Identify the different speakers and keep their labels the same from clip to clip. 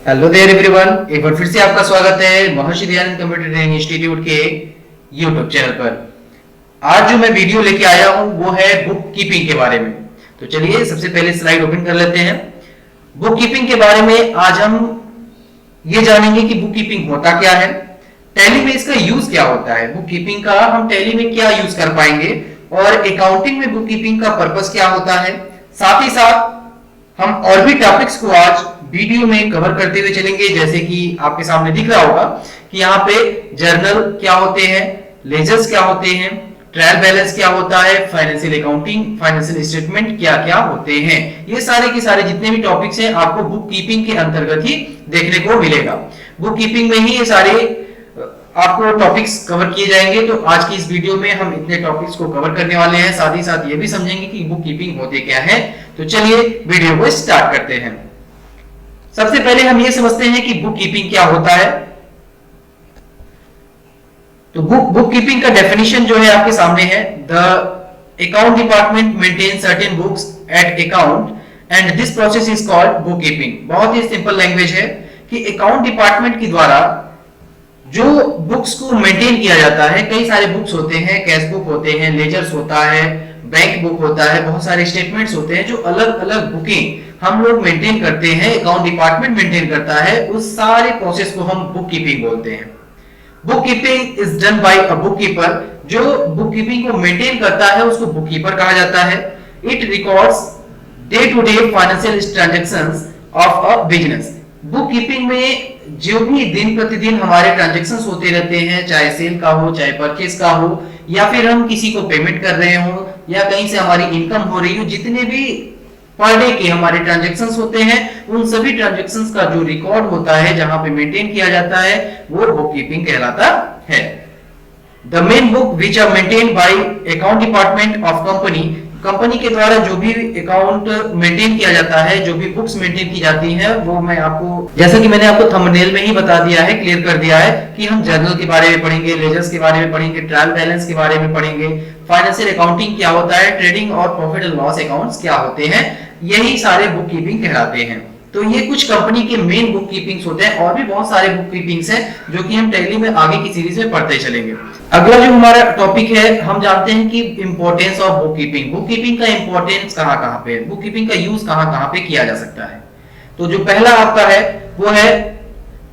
Speaker 1: Hello there everyone, एक बार फिर से आपका स्वागत है Maharshi Dayanand computer training institute के यूट्यूब चैनल पर। आज जो मैं वीडियो लेके आया हूं वो है बुक कीपिंग के बारे में। तो चलिए सबसे पहले स्लाइड ओपन कर लेते हैं। बुक कीपिंग के बारे में आज हम ये जानेंगे कि बुक कीपिंग होता क्या है, टैली में इसका यूज क्या होता है, बुक कीपिंग का हम टैली में क्या यूज कर पाएंगे और अकाउंटिंग में बुक कीपिंग का पर्पस क्या होता है। साथ ही साथ हम और भी टॉपिक्स को आज वीडियो में कवर करते हुए चलेंगे, जैसे कि आपके सामने दिख रहा होगा कि यहाँ पे जर्नल क्या होते हैं, लेजर्स क्या होते हैं, ट्रायल बैलेंस क्या होता है, फाइनेंशियल अकाउंटिंग, फाइनेंशियल स्टेटमेंट क्या क्या होते हैं। ये सारे के सारे जितने भी टॉपिक्स हैं आपको बुक कीपिंग के अंतर्गत ही देखने को मिलेगा। बुक कीपिंग में ही ये सारे आपको टॉपिक्स कवर किए जाएंगे। तो आज की इस वीडियो में हम इतने टॉपिक्स को कवर करने वाले हैं, साथ ही साथ ये भी समझेंगे कि बुक कीपिंग होते क्या है। तो चलिए वीडियो को स्टार्ट करते हैं। सबसे पहले हम ये समझते हैं कि बुक कीपिंग क्या होता है। तो बुक कीपिंग का डेफिनेशन जो है आपके सामने है। The account department maintain certain books at account and this process is called book keeping. बहुत ही सिंपल लैंग्वेज है कि अकाउंट डिपार्टमेंट के द्वारा जो बुक्स को मेंटेन किया जाता है, कई सारे बुक्स होते हैं, कैश बुक होते हैं, लेजर्स होता है, बैंक बुक होता है, बहुत सारे स्टेटमेंट्स होते हैं, जो अलग अलग बुकें हम लोग मेंटेन करते हैं, अकाउंट डिपार्टमेंट मेंटेन करता है, उस सारे प्रोसेस को हम बुक कीपिंग बोलते हैं। Book keeping is done by a book keeper. जो बुक कीपिंग को मेंटेन करता है उसको बुक कीपर कहा जाता है। It records day to day financial transactions of a business. Book keeping में जो भी दिन प्रतिदिन हमारे ट्रांजैक्शंस होते रहते हैं, चाहे सेल का हो, चाहे परचेज का हो, या फिर हम किसी को पेमेंट कर रहे हो, या कहीं से हमारी इनकम हो रही हो, जितने भी पर डे के हमारे ट्रांजैक्शंस होते हैं, उन सभी ट्रांजैक्शंस का जो रिकॉर्ड होता है, जहां पे मेंटेन किया जाता है, वो बुक कीपिंग कहलाता है। The main book which are maintained by account department of company. Company के द्वारा जो भी अकाउंट मेंटेन किया जाता है, जो भी बुक्स मेंटेन की जाती हैं, वो मैं आपको, जैसा कि मैंने आपको थंबनेल में ही बता दिया है, क्लियर कर दिया है कि हम जर्नल के बारे में पढ़ेंगे, लेजर्स के बारे में पढ़ेंगे, ट्रायल बैलेंस के बारे में पढ़ेंगे, फाइनेंशियल अकाउंटिंग क्या होता है, ट्रेडिंग और प्रॉफिट एंड लॉस अकाउंट्स क्या होते हैं, यही सारे बुक कीपिंग कहलाते हैं। तो ये कुछ कंपनी के मेन बुक कीपिंग्स होते हैं, और भी बहुत सारे बुक कीपिंग्स हैं जो कि हम टैली में आगे की सीरीज में पढ़ते चलेंगे। अगला जो हमारा टॉपिक है, हम जानते हैं कि importance of book keeping. Book keeping का इंपॉर्टेंस कहां-कहां पे है, बुक कीपिंग का यूज कहां-कहां पे किया जा सकता है। तो जो पहला आपका है वो है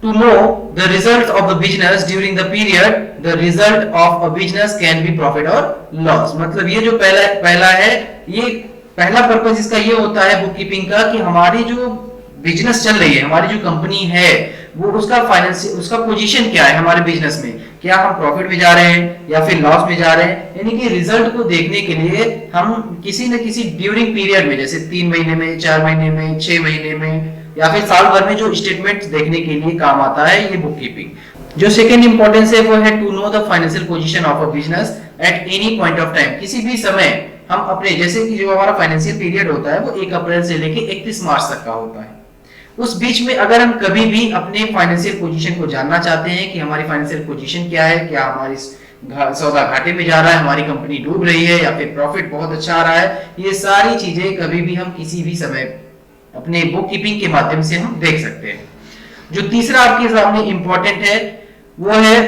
Speaker 1: to know the result of the business during the period. The result of a business can be profit और लॉस। मतलब ये जो पहला है, ये पहला पर्पस इसका ये होता है बुक कीपिंग का कि हमारी जो बिजनेस चल रही है, हमारी जो कंपनी है, वो उसका फाइनेंशियल, उसका पोजीशन क्या है हमारे बिजनेस में, क्या हम प्रॉफिट में जा रहे हैं या फिर लॉस में जा रहे हैं। यानी कि रिजल्ट को देखने के लिए हम किसी न किसी ड्यूरिंग पीरियड में, जैसे 3 महीने में, 4 महीने में, 6 महीने में, या फिर साल भर में जो स्टेटमेंट्स देखने के लिए काम आता है ये बुक कीपिंग। जो सेकंड इंपॉर्टेंस है वो है to know the financial position of a business at any point of time. किसी भी समय हम अपने, जैसे कि जो हमारा फाइनेंशियल पीरियड होता है वो 1 अप्रैल से लेके 31 मार्च तक का होता है। उस बीच में अगर हम कभी भी अपने फाइनेंशियल पोजीशन को जानना चाहते हैं कि हमारी फाइनेंशियल पोजीशन क्या है, क्या हमारी सौदा घाटे में जा रहा है, हमारी कंपनी डूब रही है या फिर प्रॉफिट बहुत अच्छा आ रहा है, ये सारी चीजें कभी भी हम किसी भी समय अपने बुक कीपिंग के माध्यम से हम देख सकते हैं। जो तीसरा आपके सामने इंपॉर्टेंट है वो है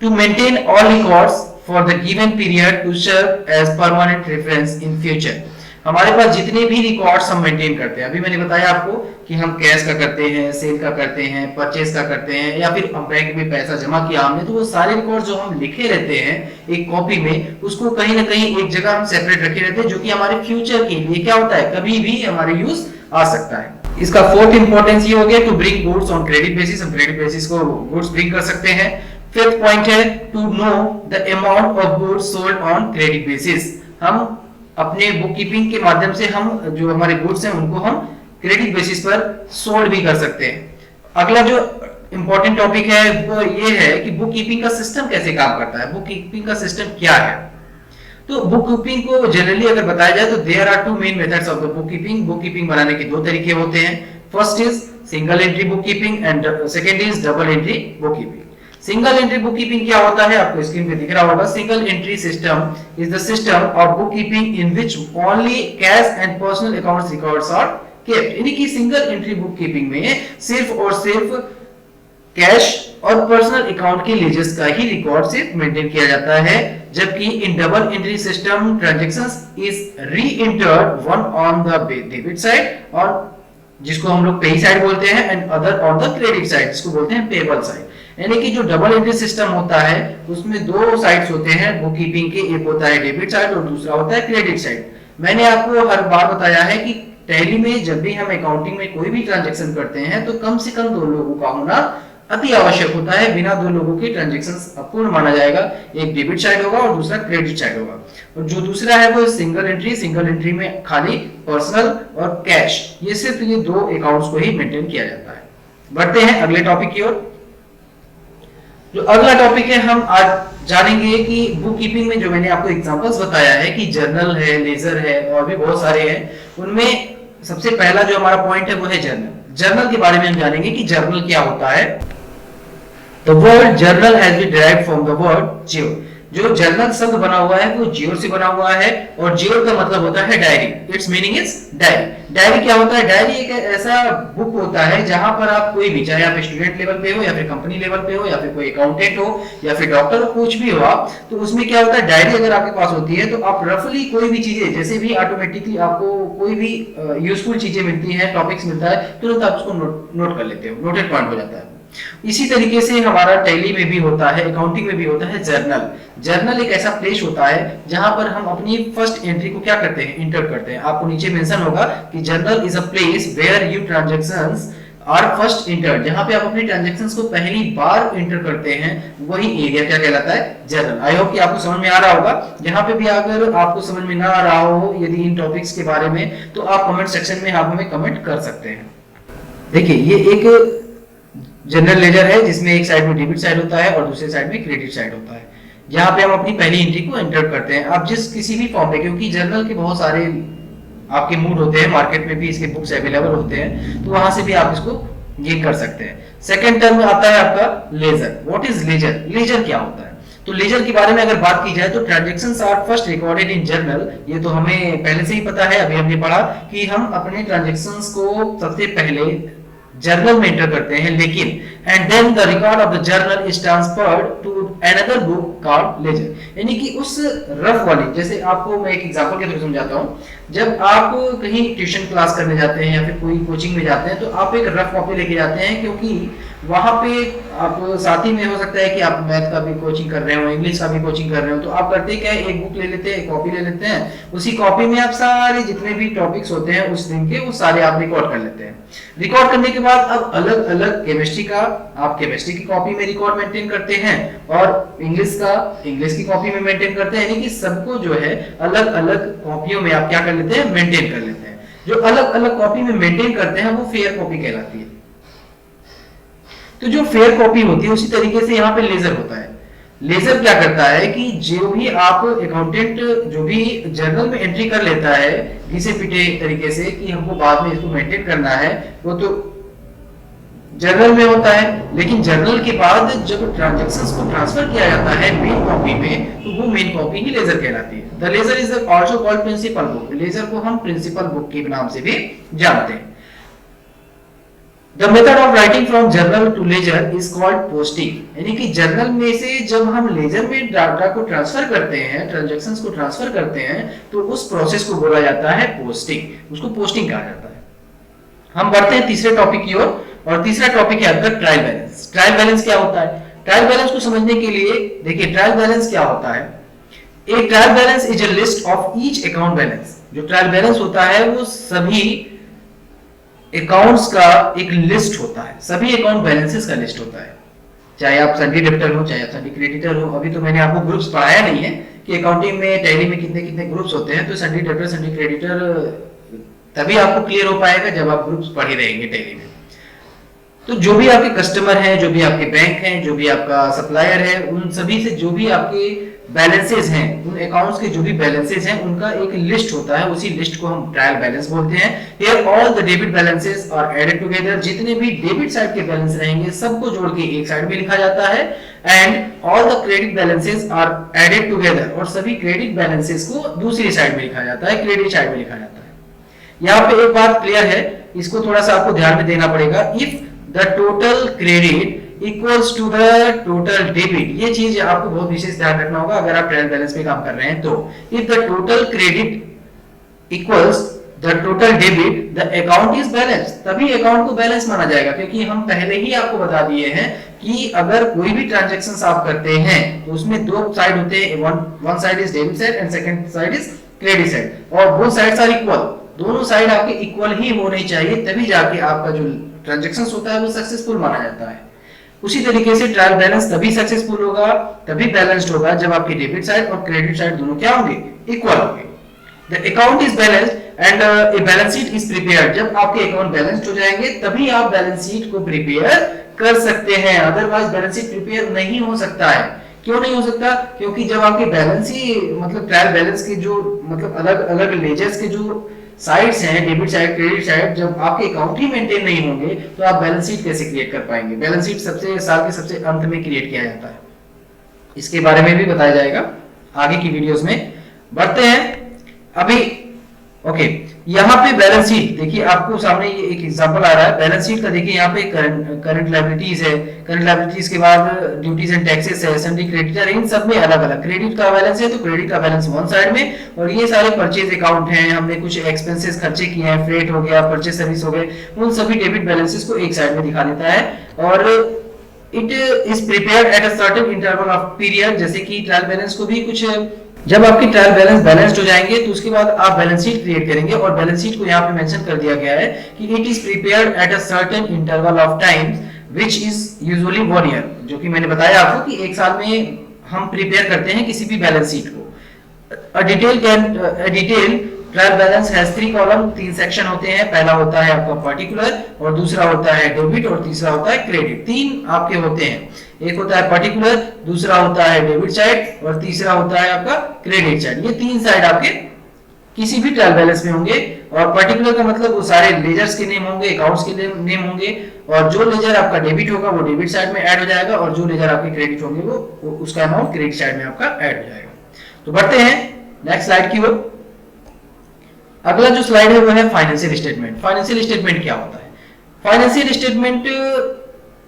Speaker 1: to maintain all records for the given period to serve as permanent reference in future. हमारे पास जितने भी रिकॉर्ड्स हम मेंटेन करते हैं, अभी मैंने बताया आपको कि हम कैश का करते हैं, सेल का करते हैं, परचेज का करते हैं, या फिर हम बैंक में पैसा जमा किया हमने, तो वो सारे रिकॉर्ड जो हम लिखे रहते हैं एक कॉपी में, उसको कहीं ना कहीं एक जगह हम सेपरेट रखे रहते हैं, जो कि हमारे फ्यूचर के लिए क्या होता है, कभी भी हमारे यूज आ सकता है। इसका फोर्थ इंपॉर्टेंस ये हो गया to bring goods on credit basis. हम क्रेडिट बेसिस को गुड्स ब्रिंग कर सकते हैं। फिफ्थ पॉइंट है to know the amount of goods sold on credit basis. हम अपने बुक कीपिंग के माध्यम से हम जो हमारे गुड्स हैं उनको हम क्रेडिट बेसिस पर सोल्ड भी कर सकते हैं। अगला जो इंपॉर्टेंट टॉपिक है वो ये है कि बुक कीपिंग का सिस्टम कैसे काम करता है, बुक कीपिंग का सिस्टम क्या है। तो बुक कीपिंग को जनरली अगर बताया जाए तो there are 2 main methods of the book keeping. Book keeping बनाने के 2 तरीके होते हैं। First is single entry book keeping and second is double entry book keeping. Single entry book keeping क्या होता है, आपको स्क्रीन पे दिख रहा होगा। Single entry system is the system of book keeping in which only cash and personal accounts records are kept, यानी कि सिंगल एंट्री बुक कीपिंग में सिर्फ और सिर्फ कैश और पर्सनल अकाउंट के लेजर्स का ही रिकॉर्ड सिर्फ मेंटेन किया जाता है, जबकि in double entry system transactions is री entered one on the debit side और जिसको हम लोग पे साइड बोलते हैं and other on the credit side जिसको बोलते हैं पेबल साइड। यानी कि जो डबल एंट्री सिस्टम होता है उसमें दो साइड्स होते हैं बुक कीपिंग के, एक होता है डेबिट साइड और दूसरा होता है क्रेडिट साइड। मैंने आपको हर बार बताया है कि टैली में जब भी हम अकाउंटिंग में कोई भी ट्रांजैक्शन करते हैं तो कम से कम दो लोगों का होना अति आवश्यक होता है, बिना दो लोगों के ट्रांजैक्शंस अपूर्ण माना जाएगा। एक डेबिट साइड होगा और दूसरा क्रेडिट साइड होगा, और जो दूसरा है वो सिंगल एंट्री, सिंगल एंट्री में खाली पर्सनल और कैश, ये सिर्फ ये दो अकाउंट्स को ही मेंटेन किया जाता है। बढ़ते हैं अगले टॉपिक की ओर। जो अगला टॉपिक है हम आज जानेंगे कि बुक कीपिंग में जो मैंने आपको एग्जांपल्स बताया है कि जर्नल है, लेजर है और भी बहुत सारे हैं, उनमें सबसे पहला जो हमारा पॉइंट है वो है जर्नल। जर्नल के बारे में हम जानेंगे कि जर्नल क्या होता है। The word journal has been derived from the word geo। जो जर्नल शब्द बना हुआ है वो जियो से बना हुआ है और जियो का मतलब होता है diary. It's meaning is diary. Diary क्या होता है? डायरी एक ऐसा बुक होता है जहां पर आप कोई भी, चाहे आप स्टूडेंट लेवल पे हो या फिर कंपनी लेवल पे हो या फिर कोई अकाउंटेंट हो या फिर डॉक्टर हो, कुछ भी हो आप, तो उसमें क्या होता है, डायरी अगर आपके पास होती है तो आप रफली कोई भी चीजें, जैसे भी ऑटोमेटिकली आपको कोई भी यूजफुल चीजें मिलती हैं, टॉपिक्स मिलता है, तुरंत आप उसको नोट कर लेते हो, नोटेड पॉइंट हो जाता है। इसी तरीके से हमारा टैली में भी होता है, अकाउंटिंग में भी होता है जर्नल। जर्नल एक ऐसा प्लेस होता है जहां पर हम अपनी फर्स्ट एंट्री को क्या करते हैं, इंटर करते हैं। आपको नीचे मेंशन होगा कि journal is a place where you transactions are first enter, जहां पे आप अपनी ट्रांजैक्शंस को पहली बार इंटर करते हैं, वही एरिया क्या कहलाता है, जर्नल। आई होप कि आपको समझ में आ रहा होगा। यहाँ पे भी अगर आपको समझ में ना आ रहा हो यदि इन टॉपिक्स के बारे में, तो आप कमेंट सेक्शन में आप हमें कमेंट कर सकते हैं। देखिए ये एक जनरल लेजर है जिसमें एक साइड में डेबिट साइड होता है और दूसरे साइड में क्रेडिट साइड होता है, जहां पे हम अपनी पहली एंट्री को एंटर करते हैं। आप जिस किसी भी फॉर्म में, क्योंकि जर्नल के बहुत सारे आपके मूड होते हैं, मार्केट में भी इसके बुक्स अवेलेबल होते हैं, तो वहां से भी आप इसको ये कर सकते हैं। सेकंड टर्म में आता है आपका ledger. What is ledger? Ledger क्या होता है? तो लेजर के बारे में अगर बात की जाए तो transactions are first recorded in journal. ये तो हमें पहले से ही पता है, अभी हमने पढ़ा कि हम अपने ट्रांजैक्शंस को सबसे पहले जर्नल में एंटर करते हैं, लेकिन and then the record of the journal is transferred to another book called ledger. यानी कि उस रफ वाली, जैसे आपको मैं एक एग्जांपल के थ्रू समझाता हूं, जब आप कहीं ट्यूशन क्लास करने जाते हैं या फिर कोई कोचिंग में जाते हैं तो आप एक रफ कॉपी लेके जाते हैं, क्योंकि वहां पे आप साथ ही में हो सकता है कि आप मैथ का भी कोचिंग कर रहे हो, इंग्लिश का भी कोचिंग कर रहे हो, तो आप करते क्या है, एक बुक ले लेते हैं, एक कॉपी ले लेते हैं, उसी कॉपी में आप सारे जितने भी टॉपिक्स होते हैं उस दिन के, वो सारे आप रिकॉर्ड कर लेते हैं। रिकॉर्ड करने के बाद अब अलग अलग केमिस्ट्री का आप केमिस्ट्री की कॉपी में रिकॉर्ड मेंटेन करते हैं और इंग्लिश का इंग्लिश की कॉपी में मेंटेन करते हैं, यानी कि सबको जो है अलग अलग कॉपियों में आप क्या कर लेते हैं, मेंटेन कर लेते हैं। जो अलग अलग कॉपी में मेंटेन करते हैं वो फेयर कॉपी कहलाती है। तो जो फेयर कॉपी होती है उसी तरीके से यहाँ पे लेजर होता है। लेजर क्या करता है कि जो भी आप अकाउंटेंट जो भी जर्नल में एंट्री कर लेता है घिसे पिटे तरीके से कि हमको बाद में इसको मेंटेन करना है, वो तो जर्नल में होता है, लेकिन जर्नल के बाद जब ट्रांजैक्शंस को ट्रांसफर किया जाता है मेन कॉपी में, तो वो मेन कॉपी ही लेजर कहलाती है। The ledger is also called principal book. Ledger को हम प्रिंसिपल बुक के नाम से भी जानते हैं। The method of writing from journal to ledger is called posting। यानी कि जर्नल में से जब हम लेजर में डाटा को ट्रांसफर करते हैं, ट्रांजैक्शंस को ट्रांसफर करते हैं, तो उस प्रोसेस को बोला जाता है पोस्टिंग। उसको पोस्टिंग कहा जाता है। हम बढ़ते हैं तीसरे टॉपिक की ओर, और तीसरा टॉपिक है आपका ट्रायल बैलेंस। ट्रायल बैलेंस क्या होता है? ट्रायल बैलेंस को समझने के लिए देखिए ट्रायल बैलेंस क्या होता है। एक trial balance is a list of each account balance. जो ट्रायल बैलेंस होता है वो सभी अकाउंट्स का एक लिस्ट होता है, सभी अकाउंट बैलेंसेस का लिस्ट होता है, चाहे आप सन्डी डेबिटर हो, चाहे आप सन्डी क्रेडिटर हो। अभी तो मैंने आपको ग्रुप्स पढ़ाया नहीं है कि अकाउंटिंग में टैली में कितने कितने ग्रुप्स होते हैं, तो सन्डी डेबिटर सन्डी क्रेडिटर तभी आपको क्लियर हो पाएगा जब आप ग्रुप्स पढ़ ही रहेंगे टैली में। तो जो भी आपके कस्टमर हैं, जो भी आपके बैंक हैं, जो भी आपका सप्लायर है, उन सभी से जो भी आपके बैलेंसेस हैं, उन अकाउंट्स के जो भी बैलेंसेस हैं, उनका एक लिस्ट होता है। उसी लिस्ट को हम ट्रायल बैलेंस बोलते हैं। Here all the debit balances are added together. जितने भी डेबिट साइड के बैलेंस रहेंगे सबको जोड़ के एक साइड में लिखा जाता है। And all the credit balances are added together. और सभी क्रेडिट बैलेंसेस को दूसरी साइड में लिखा जाता है, क्रेडिट साइड में लिखा जाता है। यहाँ पे एक बात क्लियर है, इसको थोड़ा सा आपको ध्यान में देना पड़ेगा। If the total credit equals to the total debit, ये चीज आपको बहुत विशेष ध्यान रखना होगा अगर आप ट्रायल बैलेंस पे काम कर रहे हैं तो। If the total credit equals the total debit the account is balance, तभी अकाउंट को बैलेंस माना जाएगा, क्योंकि हम पहले ही आपको बता दिए हैं कि अगर कोई भी ट्रांजैक्शंस आप करते हैं तो उसमें दो साइड होते हैं, one side is debit side and second side is credit side, और बोथ साइड्स आर इक्वल, दोनों साइड आपके इक्वल ही होने चाहिए, तभी जाके आपका जो ट्रांजैक्शंस होता है वो सक्सेसफुल माना जाता है। उसी तरीके से ट्रायल बैलेंस तभी सक्सेसफुल होगा, तभी बैलेंस्ड होगा जब आपकी डेबिट साइड और क्रेडिट साइड दोनों क्या होंगे, इक्वल होंगे। The account is balanced and a balance sheet is prepared, जब आपके अकाउंट बैलेंस्ड हो जाएंगे तभी आप बैलेंस शीट को प्रिपेयर कर सकते हैं, अदरवाइज बैलेंस शीट प्रिपेयर नहीं हो सकता है। क्यों नहीं हो सकता, क्योंकि जब आपके बैलेंस ही मतलब ट्रायल बैलेंस के जो मतलब अलग अलग लेजर्स के जो साइड्स हैं, डेबिट साइड क्रेडिट साइड, जब आपके अकाउंट ही मेंटेन नहीं होंगे तो आप बैलेंस शीट कैसे क्रिएट कर पाएंगे। बैलेंस शीट सबसे साल के सबसे अंत में क्रिएट किया जाता है, इसके बारे में भी बताया जाएगा आगे की वीडियोस में। बढ़ते हैं अभी, ओके यहाँ पे बैलेंस शीट देखिए, आपको सामने ये एक एग्जांपल आ रहा है बैलेंस शीट का। देखिए यहाँ पे करंट लायबिलिटीज है, करंट लायबिलिटीज के बाद ड्यूटीज एंड टैक्सेस है, सन्डी क्रेडिटर, इन सब में अलग अलग क्रेडिट का बैलेंस है, तो क्रेडिट का बैलेंस वन साइड में, और ये सारे परचेज अकाउंट हैं, हमने कुछ एक्सपेंसेस खर्चे किए हैं, फ्रेट हो गया, परचेज सर्विस हो गए, उन सभी डेबिट बैलेंसेस को एक साइड में दिखा देता है। और it is prepared at a certain interval of period, जैसे कि ट्रायल बैलेंस को भी कुछ, जब आपकी ट्रायल बैलेंस बैलेंस्ड हो जाएंगे तो उसके बाद आप बैलेंस शीट क्रिएट करेंगे, और बैलेंस शीट को यहाँ पे मेंशन कर दिया गया है कि it is prepared at a certain interval of time which is usually 1 year, जो कि मैंने बताया आपको कि एक साल में हम प्रिपेयर करते हैं किसी भी बैलेंस शीट को। A detail trial balance has 3 column, 3 section होते हैं, पहला होता है आपका पर्टिकुलर, और दूसरा होता है डेबिट, और तीसरा होता है क्रेडिट। 3 आपके होते हैं, एक होता है पर्टिकुलर, दूसरा होता है डेबिट साइड, और तीसरा होता है आपका क्रेडिट साइड। ये 3 साइड आपके किसी भी ट्रायल बैलेंस में होंगे, और पर्टिकुलर का मतलब वो सारे लेजर्स के नेम होंगे, अकाउंट्स के नेम होंगे, और जो लेजर आपका डेबिट होगा वो डेबिट साइड में ऐड हो जाएगा, और जो लेजर आपके क्रेडिट होंगे वो उसका अमाउंट क्रेडिट साइड में आपका ऐड हो जाएगा। तो बढ़ते हैं नेक्स्ट स्लाइड की ओर। अगला जो स्लाइड है वो है फाइनेंशियल स्टेटमेंट। फाइनेंशियल स्टेटमेंट क्या होता है? फाइनेंशियल स्टेटमेंट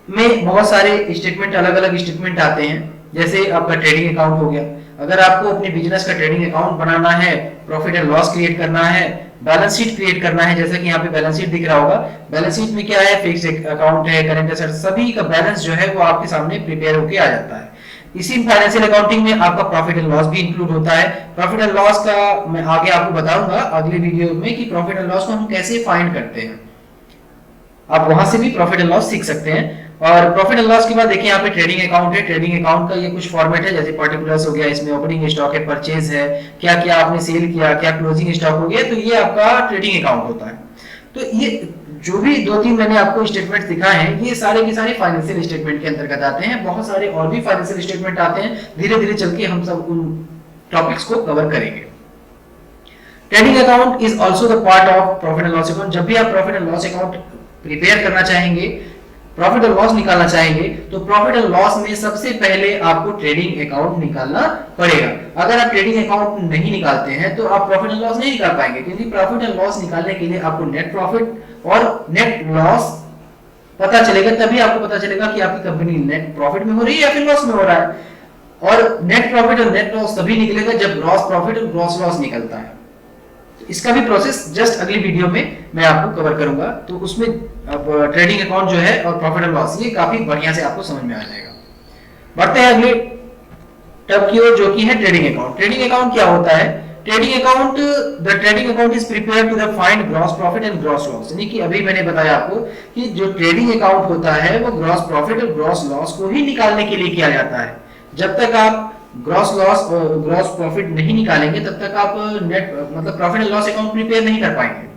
Speaker 1: में बहुत सारे स्टेटमेंट, अलग अलग स्टेटमेंट आते हैं, जैसे आपका ट्रेडिंग अकाउंट हो गया, अगर आपको अपने बिजनेस का ट्रेडिंग अकाउंट बनाना है, प्रॉफिट एंड लॉस क्रिएट करना है, बैलेंस शीट क्रिएट करना है, जैसा कि यहाँ पे बैलेंस शीट दिख रहा होगा, बैलेंस शीट में क्या है, फिक्स्ड अकाउंट है, करंट एसेट, सभी का बैलेंस जो है वो आपके सामने प्रिपेयर होके आ जाता है। इसी फाइनेंशियल अकाउंटिंग में आपका प्रॉफिट एंड लॉस भी इंक्लूड होता है। प्रॉफिट एंड लॉस का मैं आगे आपको बताऊंगा अगले वीडियो में कि प्रॉफिट एंड लॉस को हम कैसे फाइंड करते हैं, आप वहां से भी प्रॉफिट एंड लॉस सीख सकते हैं। और प्रॉफिट एंड लॉस के बाद देखिए यहाँ पे ट्रेडिंग अकाउंट है, ट्रेडिंग अकाउंट का ये कुछ फॉर्मेट है, जैसे पर्टिकुलर्स हो गया, इसमें ओपनिंग स्टॉक है, परचेज है, क्या क्या आपने सेल किया, क्या क्लोजिंग स्टॉक हो गया, तो ये आपका ट्रेडिंग अकाउंट होता है। तो ये जो भी 2-3 मैंने आपको स्टेटमेंट दिखाए हैं, ये सारे के सारे फाइनेंशियल स्टेटमेंट के अंतर्गत आते हैं। बहुत सारे और भी फाइनेंशियल स्टेटमेंट आते हैं, धीरे धीरे चल के हम सब उन टॉपिक्स को कवर करेंगे। Trading account is also the part of profit and loss account. जब भी आप profit and loss account prepare करना चाहेंगे, प्रॉफिट एंड लॉस निकालना चाहेंगे, तो प्रॉफिट एंड लॉस में सबसे पहले आपको ट्रेडिंग अकाउंट निकालना पड़ेगा। अगर आप ट्रेडिंग अकाउंट नहीं निकालते हैं तो आप प्रॉफिट एंड लॉस नहीं निकाल पाएंगे, क्योंकि प्रॉफिट एंड लॉस निकालने के लिए आपको नेट प्रॉफिट और नेट लॉस पता चलेगा, तभी आपको पता चलेगा कि आपकी कंपनी नेट प्रॉफिट में हो रही है या फिर लॉस में हो रहा है। और नेट प्रॉफिट और नेट लॉस तभी निकलेगा जब ग्रॉस प्रॉफिट और ग्रॉस लॉस निकलता है। इसका भी प्रोसेस जस्ट अगली वीडियो में मैं आपको कवर करूंगा, तो उसमें अब ट्रेडिंग अकाउंट जो है और प्रॉफिट एंड लॉस ये काफी बढ़िया से आपको समझ में आ जाएगा। बढ़ते हैं अगले टर्म की ओर, जो कि है ट्रेडिंग अकाउंट। ट्रेडिंग अकाउंट क्या होता है? Trading account, the trading account is prepared to the find gross profit and gross loss. यानी कि अभी मैंने बताया आपको कि जो ट्रेडिंग अकाउंट होता है वो ग्रॉस प्रॉफिट और ग्रॉस लॉस को ही निकालने के लिए किया जाता है। जब तक आप ग्रॉस लॉस और ग्रॉस प्रॉफिट नहीं निकालेंगे तब तक आप नेट मतलब profit and loss account prepare नहीं कर पाएंगे।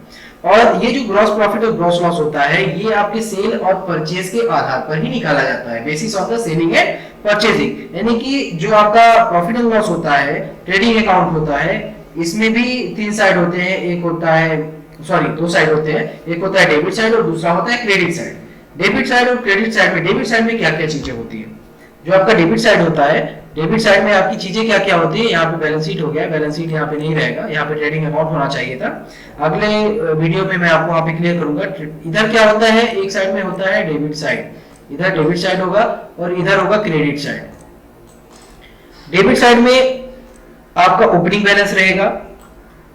Speaker 1: और ये जो ग्रॉस प्रॉफिट और ग्रॉस लॉस होता है ये आपके सेल और परचेज के आधार पर ही निकाला जाता है, basis of the selling and purchasing. यानी कि जो आपका प्रॉफिट एंड लॉस होता है, ट्रेडिंग अकाउंट होता है, इसमें भी 3 साइड होते हैं, एक होता है 2 साइड होते हैं, एक होता है डेबिट साइड और दूसरा होता है क्रेडिट साइड। डेबिट साइड और क्रेडिट साइड में, डेबिट साइड में क्या क्या चीजें होती है? जो आपका डेबिट साइड होता है, डेबिट साइड में आपकी चीजें क्या क्या होती है, यहाँ पे बैलेंस शीट हो गया, बैलेंस शीट यहाँ पे नहीं रहेगा, यहाँ पे ट्रेडिंग अकाउंट होना चाहिए था। अगले वीडियो में मैं आपको वहाँ पे क्लियर करूंगा। इधर क्या होता है, एक साइड में होता है डेबिट साइड, इधर डेबिट साइड होगा और इधर होगा क्रेडिट साइड। डेबिट साइड में आपका ओपनिंग बैलेंस रहेगा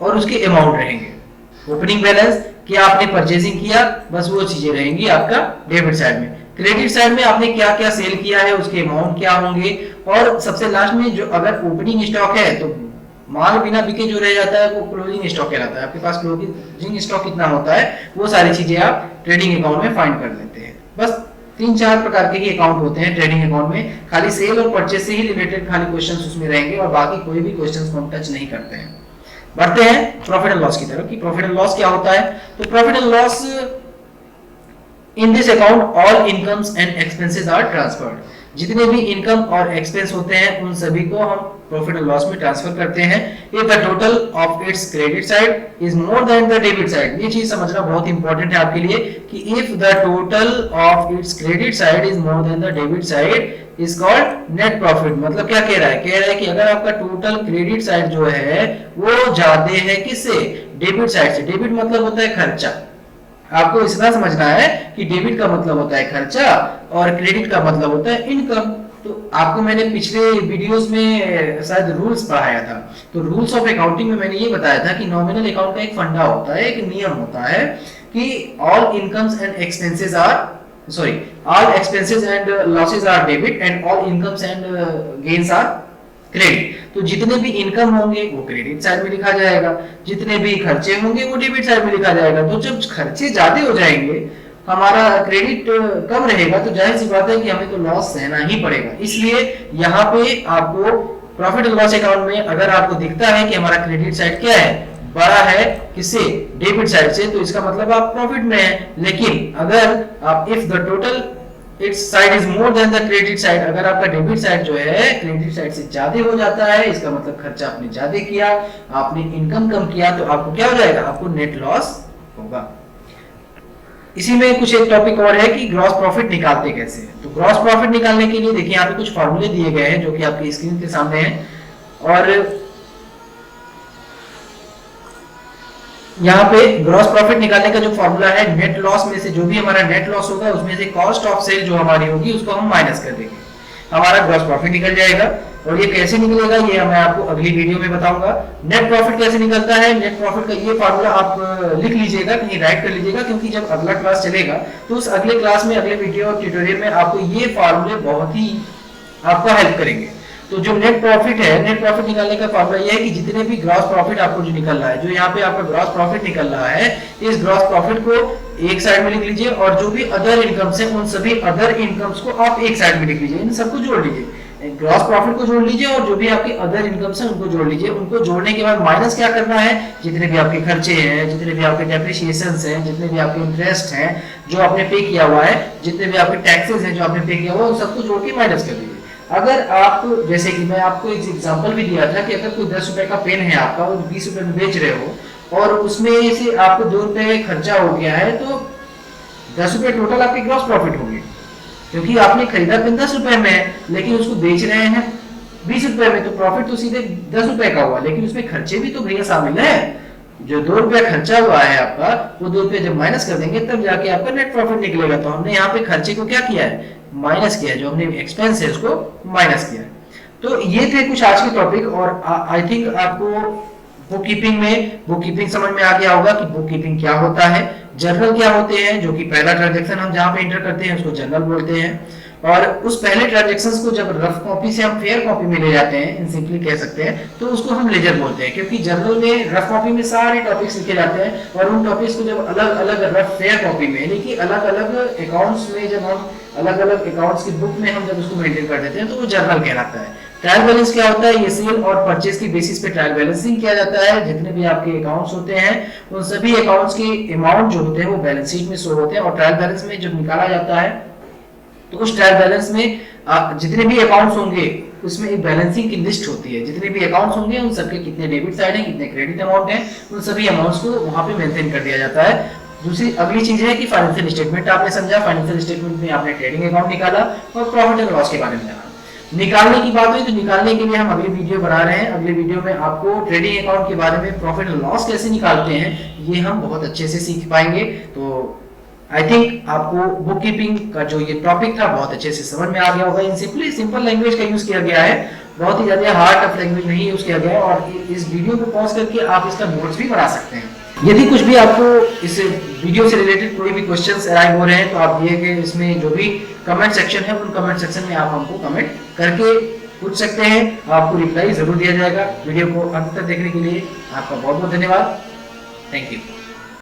Speaker 1: और उसके अमाउंट रहेंगे। ओपनिंग बैलेंस कि आपने परचेजिंग किया, बस वो चीजें रहेंगी आपका डेबिट साइड में। क्रेडिट साइड में आपने क्या क्या सेल किया है, उसके अमाउंट क्या होंगे, और सबसे लास्ट में जो अगर ओपनिंग स्टॉक है तो माल बिना बिके जो रह जाता है वो क्लोजिंग स्टॉक कहलाता है। आपके पास क्लोजिंग स्टॉक कितना होता है, वो सारी चीजें आप ट्रेडिंग अकाउंट में फाइंड कर लेते हैं। बस 3-4 प्रकार के ही अकाउंट होते हैं ट्रेडिंग अकाउंट में, खाली सेल और परचेज से ही रिलेटेड खाली क्वेश्चंस उसमें रहेंगे और बाकी कोई भी क्वेश्चंस को हम टच नहीं करते हैं। बढ़ते हैं प्रॉफिट एंड लॉस की तरफ कि प्रॉफिट एंड लॉस क्या होता है। तो profit and loss in this account all incomes and expenses are transferred. जितने भी इनकम और एक्सपेंस होते हैं उन सभी को हम प्रॉफिट एंड लॉस में ट्रांसफर करते हैं। If the total of its credit side is more than the debit side, ये चीज समझना बहुत इंपॉर्टेंट है आपके लिए कि if the total of its credit side is more than the debit side is called net profit. मतलब क्या कह रहा है, कह रहा है कि अगर आपका टोटल क्रेडिट साइड जो है वो ज्यादा है किससे, डेबिट साइड से। डेबिट मतलब होता है खर्चा, आपको इतना समझना है कि डेबिट का मतलब होता है खर्चा और क्रेडिट का मतलब होता है इनकम। तो आपको मैंने पिछले वीडियोस में शायद रूल्स पढ़ाया था, तो रूल्स ऑफ अकाउंटिंग में मैंने ये बताया था कि नॉमिनल अकाउंट का एक फंडा होता है, एक नियम होता है कि all incomes and expenses are all expenses and losses are debit and all incomes and gains are credit. तो जितने भी इनकम होंगे वो क्रेडिट साइड में लिखा जाएगा, जितने भी खर्चे होंगे वो डेबिट साइड में लिखा जाएगा। तो जब खर्चे ज्यादा हो जाएंगे, हमारा क्रेडिट कम रहेगा, तो जाहिर सी बात है कि हमें तो लॉस सहना ही पड़ेगा। इसलिए यहाँ पे आपको प्रॉफिट एंड लॉस अकाउंट में अगर आपको दिखता है कि हमारा क्रेडिट साइड क्या है, बड़ा है किससे, डेबिट साइड से, तो इसका मतलब आप प्रॉफिट में है। लेकिन अगर आप if the total it's side is more than the credit side, अगर आपका डेबिट साइड जो है क्रेडिट साइड से ज्यादा हो जाता है, इसका मतलब खर्चा आपने ज्यादा किया, आपने इनकम कम किया, तो आपको क्या हो जाएगा, आपको नेट लॉस होगा। इसी में कुछ एक टॉपिक और है कि ग्रॉस प्रॉफिट निकालते कैसे। तो ग्रॉस प्रॉफिट निकालने के लिए देखिए यहाँ पे कुछ फॉर्मूले दिए गए हैं जो कि आपकी स्क्रीन के सामने हैं, और यहाँ पे ग्रॉस प्रॉफिट निकालने का जो फॉर्मूला है, नेट लॉस में से जो भी हमारा नेट लॉस होगा उसमें से कॉस्ट ऑफ सेल जो हमारी होगी उसको हम माइनस कर देंगे, हमारा ग्रॉस प्रॉफिट निकल जाएगा। और ये कैसे निकलेगा ये मैं आपको अगली वीडियो में बताऊंगा। नेट प्रॉफिट कैसे निकलता है, नेट प्रॉफिट का ये फॉर्मूला आप लिख लीजिएगा, कहीं राइट कर लीजिएगा, क्योंकि जब अगला क्लास चलेगा तो उस अगले क्लास में, अगले वीडियो और ट्यूटोरियल में आपको ये फॉर्मूले बहुत ही आपका हेल्प करेंगे। तो जो नेट प्रॉफिट है, नेट प्रॉफिट निकालने का फॉर्मूला ये है कि जितने भी ग्रॉस प्रॉफिट आपको जो निकल रहा है, जो यहाँ पे आपका ग्रॉस प्रॉफिट निकल रहा है, इस ग्रॉस प्रॉफिट को एक साइड में लिख लीजिए और जो भी अदर इनकम्स है उन सभी अदर इनकम्स को आप एक साइड में लिख लीजिए, इन सबको जोड़ लीजिए, ग्रॉस प्रॉफिट को जोड़ लीजिए और जो भी आपके अदर इनकम्स हैं उनको जोड़ लीजिए। उनको जोड़ने के बाद माइनस क्या करना है, जितने भी आपके खर्चे हैं, जितने भी आपके डेप्रिसिएशंस हैं, जितने भी आपके इंटरेस्ट हैं जो आपने पे किया हुआ है, जितने भी आपके टैक्सेस हैं जो आपने पे किया हुआ है, उन सबको जोड़ के माइनस कर दीजिए। अगर आप, जैसे कि मैं आपको एक एग्जांपल भी दिया था कि अगर कोई 10 रुपए का पेन है आपका, वो 20 रुपए में बेच रहे हो और उसमें से आपको 2 रुपए खर्चा हो गया है, तो 10 रुपए टोटल आपके ग्रॉस प्रॉफिट होंगे, क्योंकि आपने खरीदा पेन 10 रुपए में लेकिन उसको बेच रहे हैं 20 रुपए में, तो प्रॉफिट तो सीधे 10 रुपए का हुआ, लेकिन उसमें खर्चे भी तो भैया शामिल है। जो 2 रुपया खर्चा हुआ है आपका, वो 2 रुपये जब माइनस कर देंगे तब जाके आपका नेट प्रॉफिट निकलेगा। तो हमने यहाँ पे खर्चे को क्या किया है, माइनस किया है, जो हमने एक्सपेंस है उसको माइनस किया है। तो ये थे कुछ आज के टॉपिक, और आई थिंक आपको बुक कीपिंग में बुक कीपिंग समझ में आ गया होगा कि बुक कीपिंग क्या होता है, जर्नल क्या होते हैं, जो कि पहला ट्रांजैक्शन हम जहाँ पे एंटर करते हैं उसको जर्नल बोलते हैं, और उस पहले ट्रांजैक्शंस को जब रफ कॉपी से हम फेयर कॉपी में ले जाते हैं, इन सिंपली कह सकते हैं, तो उसको हम लेजर बोलते हैं, क्योंकि जर्नल में रफ कॉपी में सारे टॉपिक्स लिखे जाते हैं और उन टॉपिक्स को जब अलग अलग रफ फेयर कॉपी में, यानी कि अलग अलग अकाउंट्स में, जब हम अलग अलग अकाउंट्स की बुक में हम जब उसको मेंटेन कर देते हैं तो वो जर्नल कहलाता है। ट्रायल बैलेंस क्या होता है, ये सेल और परचेज की बेसिस पे ट्रायल बैलेंसिंग किया जाता है। जितने भी आपके अकाउंट्स होते हैं उन सभी अकाउंट्स के अमाउंट जो होते हैं वो बैलेंस शीट में शो होते हैं, और ट्रायल बैलेंस में जब निकाला जाता है तो उस ट्रायल बैलेंस में जितने भी अकाउंट्स होंगे उसमें एक बैलेंसिंग की लिस्ट होती है। जितने भी अकाउंट्स होंगे उन सबके कितने डेबिट साइड है, कितने क्रेडिट अमाउंट है, उन सभी अमाउंट्स को वहां पे मेंटेन कर दिया जाता है। दूसरी अगली चीज है कि फाइनेंशियल स्टेटमेंट आपने समझा, फाइनेंशियल स्टेटमेंट में आपने ट्रेडिंग अकाउंट निकाला और प्रॉफिट एंड लॉस के बारे में जाना। निकालने की बात हुई तो निकालने के लिए हम अगली वीडियो बना रहे हैं। अगले वीडियो में आपको ट्रेडिंग अकाउंट के बारे में, प्रॉफिट एंड लॉस कैसे निकालते हैं, ये हम बहुत अच्छे से सीख पाएंगे। तो आई थिंक आपको बुक कीपिंग का जो ये टॉपिक था बहुत अच्छे से समझ में आ गया होगा। इन सिंपल लैंग्वेज का यूज किया गया है, बहुत ही ज्यादा हार्ड टफ लैंग्वेज नहीं यूज किया गया है। और इस वीडियो को पॉज करके आप इसका नोट्स भी बना सकते हैं। यदि कुछ भी आपको इस वीडियो से रिलेटेड कोई भी क्वेश्चंस अराइव हो रहे हैं तो आप दिए गए इसमें जो भी कमेंट सेक्शन है, उन कमेंट सेक्शन में आप हमको कमेंट करके पूछ सकते हैं, आपको रिप्लाई जरूर दिया जाएगा। वीडियो को अंत तक देखने के लिए आपका बहुत बहुत धन्यवाद। Thank you.